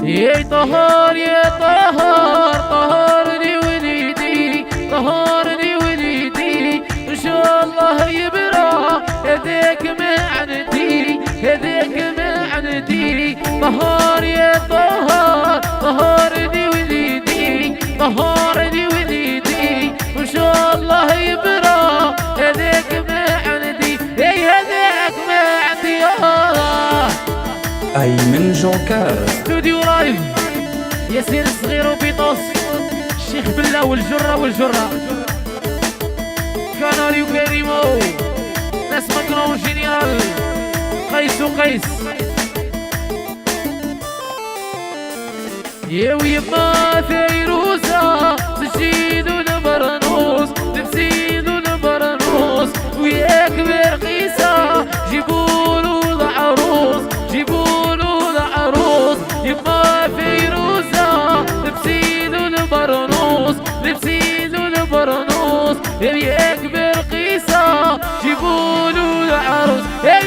يا طهر يا طهر طهرني وليدي طهرني وليدي ان شاء الله يبرى هديك من عندي هديك من عندي طهر يا طهر طهرني وليدي طهرني وليدي ان شاء الله يبرى هديك من عندي هديك من عندي أيمن جوكر استوديو لايف ياسين الصغير وبيطوس الشيخ بلا والجرة والجرة كاناريو كريمو ناس مكرون جينيرال قيس وقيس يا ويما فيروسة تجيد البرنوس تبسيد البرنوس ويا كبير قيسة جيبولو العروس جيبولو العروس يما فيروسة تبسيدو البرنوس تبسيدو البرنوس يا كبير قيسة جيبولو العروس يا